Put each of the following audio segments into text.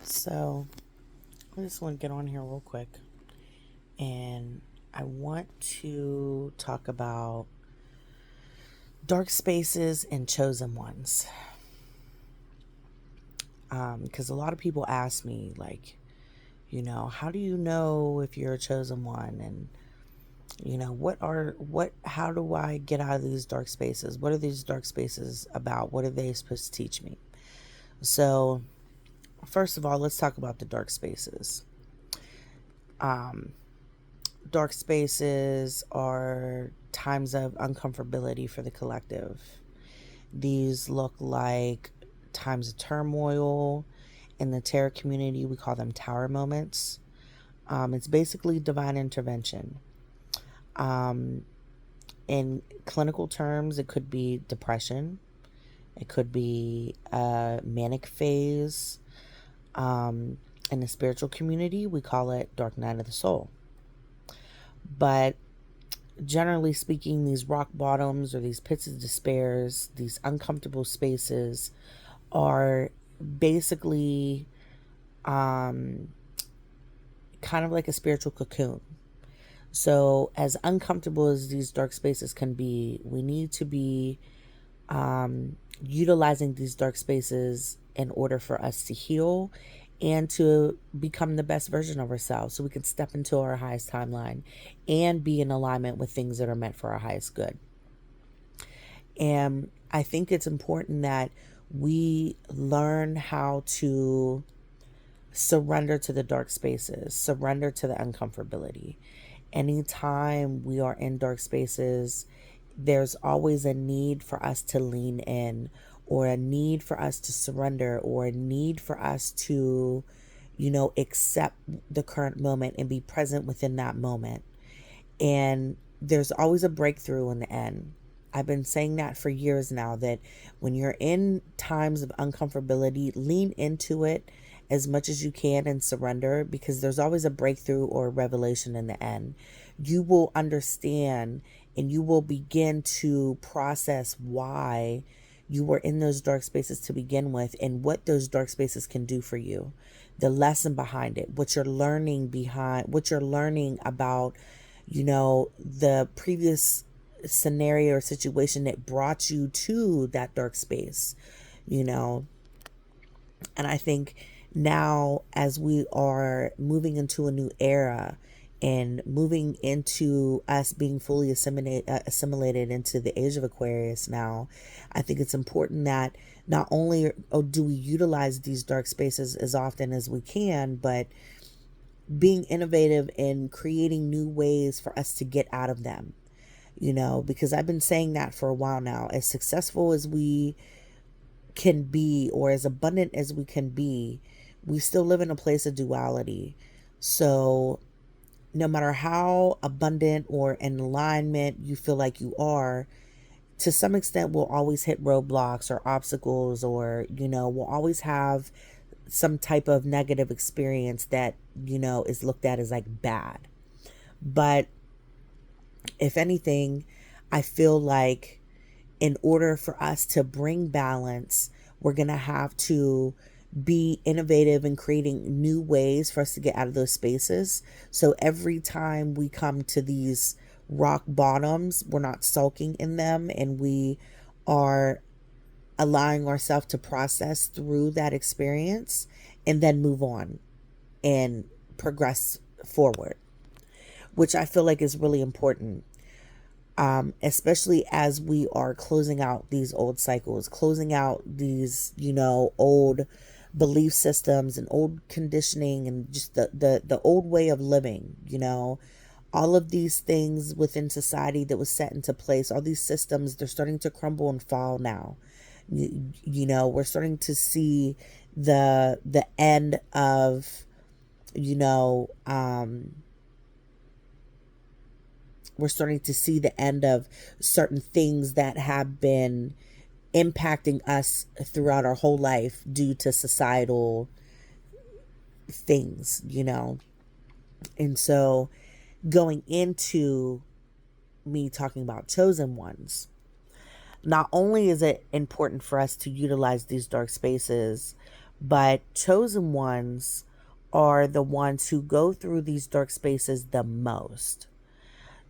So, I just want to get on here real quick and I want to talk about dark spaces and chosen ones. Because a lot of people ask me, like, how do you know if you're a chosen one? And, how do I get out of these dark spaces? What are these dark spaces about? What are they supposed to teach me? So, first of all, let's talk about the dark spaces. Dark spaces are times of uncomfortability for the collective. These look like times of turmoil. In the terror community, we call them tower moments. It's basically divine intervention. Um, in clinical terms, it could be depression, it could be a manic phase. In the spiritual community, we call it dark night of the soul. But generally speaking, these rock bottoms or these pits of despairs, these uncomfortable spaces, are basically kind of like a spiritual cocoon. So, as uncomfortable as these dark spaces can be, we need to be utilizing these dark spaces in order for us to heal and to become the best version of ourselves so we can step into our highest timeline and be in alignment with things that are meant for our highest good. And I think it's important that we learn how to surrender to the dark spaces, surrender to the uncomfortability. Anytime we are in dark spaces, there's always a need for us to lean in, or a need for us to surrender, or a need for us to, accept the current moment and be present within that moment. And there's always a breakthrough in the end. I've been saying that for years now, that when you're in times of uncomfortability, lean into it as much as you can and surrender, because there's always a breakthrough or a revelation in the end. You will understand and you will begin to process why you were in those dark spaces to begin with and what those dark spaces can do for you. The lesson behind it, what you're learning about, the previous scenario or situation that brought you to that dark space, you know. And I think now, as we are moving into a new era and moving into us being fully assimilated into the age of Aquarius now, I think it's important that not only do we utilize these dark spaces as often as we can, but being innovative and creating new ways for us to get out of them. Because I've been saying that for a while now. As successful as we can be, or as abundant as we can be, we still live in a place of duality. So, no matter how abundant or in alignment you feel like you are, to some extent, we'll always hit roadblocks or obstacles, or, we'll always have some type of negative experience that, is looked at as like bad. But if anything, I feel like in order for us to bring balance, we're going to have to be innovative in creating new ways for us to get out of those spaces. So every time we come to these rock bottoms, we're not sulking in them, and we are allowing ourselves to process through that experience and then move on and progress forward, which I feel like is really important. Especially as we are closing out these old cycles, closing out these, old belief systems and old conditioning, and just the old way of living, all of these things within society that was set into place, all these systems, they're starting to crumble and fall now. We're starting to see the end of, you know, um, we're starting to see the end of certain things that have been impacting us throughout our whole life due to societal things. And so, going into me talking about chosen ones, not only is it important for us to utilize these dark spaces But chosen ones are the ones who go through these dark spaces the most.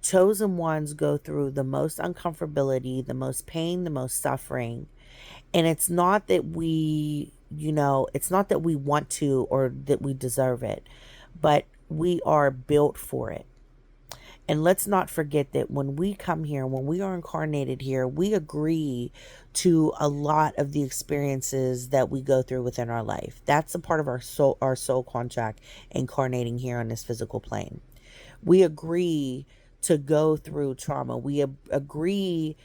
Chosen ones go through the most uncomfortability, the most pain, the most suffering. And it's not that it's not that we want to or that we deserve it, but we are built for it. And let's not forget that when we come here, when we are incarnated here, we agree to a lot of the experiences that we go through within our life. That's a part of our soul contract incarnating here on this physical plane. We agree to go through trauma. We agree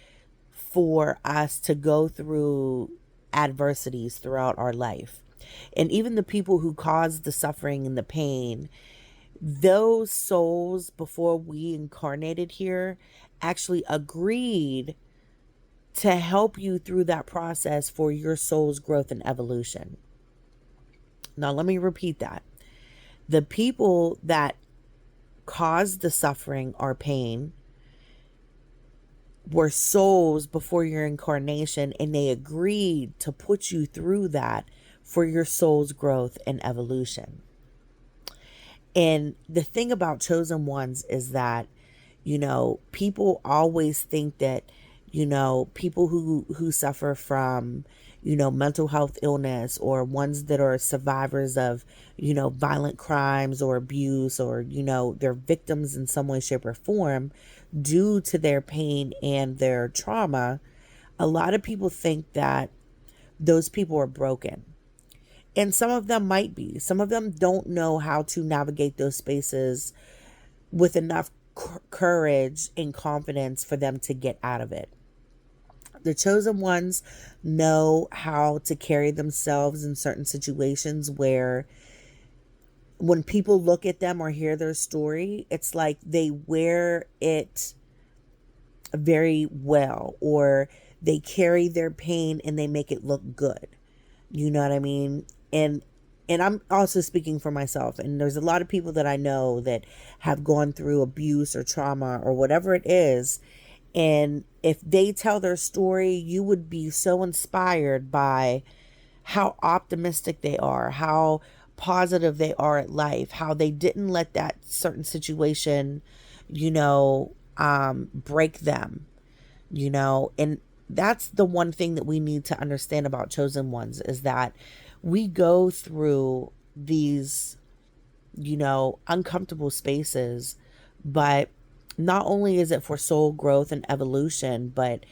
for us to go through adversities throughout our life. And even the people who cause the suffering and the pain, those souls before we incarnated here actually agreed to help you through that process for your soul's growth and evolution. Now, let me repeat that. The people that caused the suffering or pain were souls before your incarnation, and they agreed to put you through that for your soul's growth and evolution. And the thing about chosen ones is that, people always think that, people who suffer from, mental health illness, or ones that are survivors of, violent crimes or abuse, or, they're victims in some way, shape, or form due to their pain and their trauma. A lot of people think that those people are broken. And some of them might be. Some of them don't know how to navigate those spaces with enough courage and confidence for them to get out of it. The chosen ones know how to carry themselves in certain situations where when people look at them or hear their story, it's like they wear it very well, or they carry their pain and they make it look good. You know what I mean? And I'm also speaking for myself. And there's a lot of people that I know that have gone through abuse or trauma or whatever it is. And if they tell their story, you would be so inspired by how optimistic they are, how positive they are at life, how they didn't let that certain situation, break them, and that's the one thing that we need to understand about chosen ones is that we go through these, uncomfortable spaces, but not only is it for soul growth and evolution, but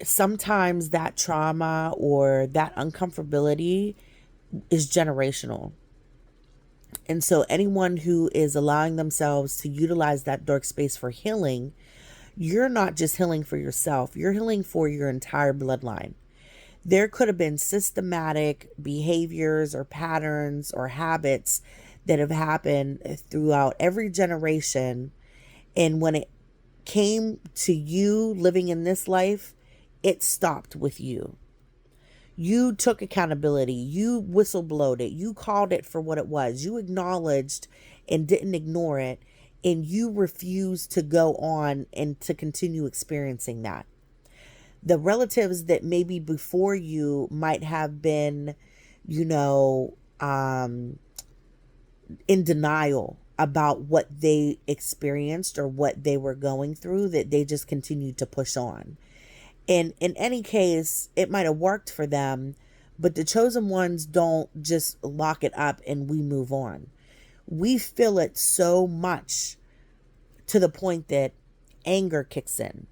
sometimes that trauma or that uncomfortability is generational. And so anyone who is allowing themselves to utilize that dark space for healing, you're not just healing for yourself, you're healing for your entire bloodline. There could have been systematic behaviors or patterns or habits that have happened throughout every generation. And when it came to you living in this life, it stopped with you. You took accountability. You whistleblowed it. You called it for what it was. You acknowledged and didn't ignore it. And you refused to go on and to continue experiencing that. The relatives that maybe before you might have been, you know, in denial about what they experienced or what they were going through, that they just continued to push on. And in any case, it might have worked for them, but the chosen ones don't just lock it up and we move on. We feel it so much to the point that anger kicks in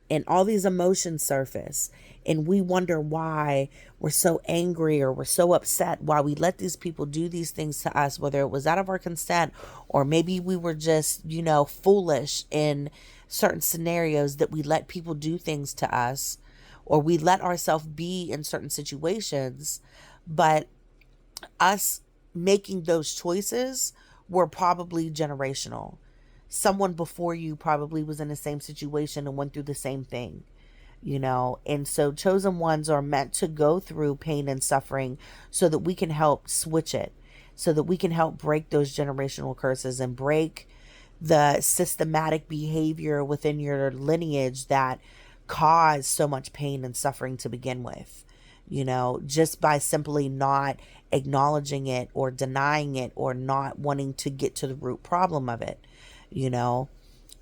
and all these emotions surface, and we wonder why we're so angry or we're so upset, why we let these people do these things to us, whether it was out of our consent or maybe we were just, foolish in certain scenarios that we let people do things to us, or we let ourselves be in certain situations. But us making those choices were probably generational. Someone before you probably was in the same situation and went through the same thing, and so chosen ones are meant to go through pain and suffering so that we can help switch it, so that we can help break those generational curses and break the systematic behavior within your lineage that caused so much pain and suffering to begin with. just by simply not acknowledging it or denying it or not wanting to get to the root problem of it, you know.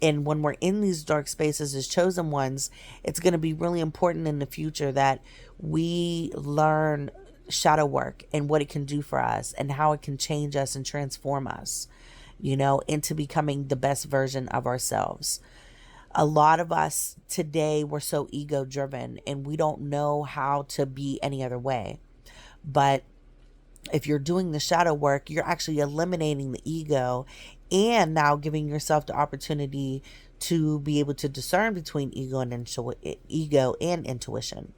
And when we're in these dark spaces as chosen ones, it's going to be really important in the future that we learn shadow work and what it can do for us and how it can change us and transform us, into becoming the best version of ourselves. A lot of us today, we're so ego driven and we don't know how to be any other way. But if you're doing the shadow work, you're actually eliminating the ego and now giving yourself the opportunity to be able to discern between ego and intuition.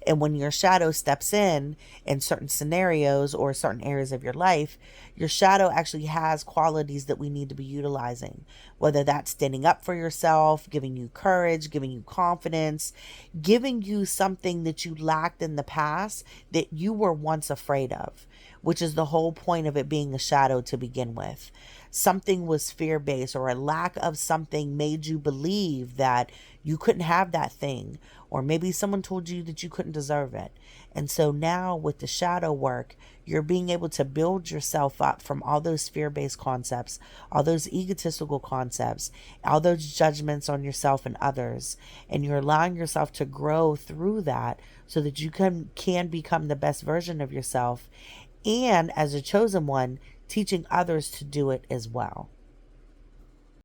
And when your shadow steps in certain scenarios or certain areas of your life, your shadow actually has qualities that we need to be utilizing. Whether that's standing up for yourself, giving you courage, giving you confidence, giving you something that you lacked in the past that you were once afraid of, which is the whole point of it being a shadow to begin with. Something was fear based, or a lack of something made you believe that you couldn't have that thing, or maybe someone told you that you couldn't deserve it. And so now with the shadow work, you're being able to build yourself up from all those fear based concepts, all those egotistical concepts, all those judgments on yourself and others. And you're allowing yourself to grow through that so that you can become the best version of yourself. And as a chosen one, teaching others to do it as well.